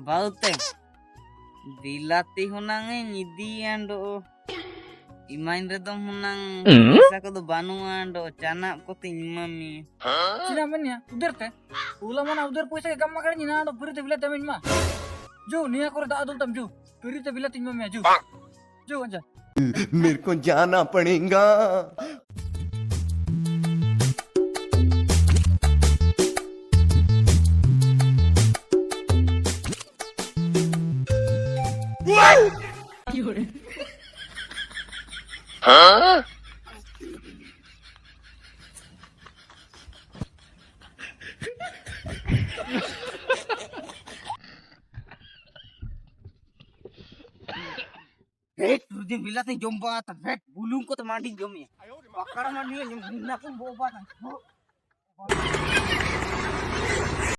Baute bilati hunang ngidi ando imain redom hunang bisa ko do banu ando canak ko mami Sina manya uдар teh ula mana uдар puisa ke gamma kali na ando puri te bilati amin ma jo niya ko da adul tam jo puri te bilati mami jo jo anja मेरे को जाना पड़ेगा Rudi bilati jomba ta bulung ko mandi jomi pakara mandi na ko boba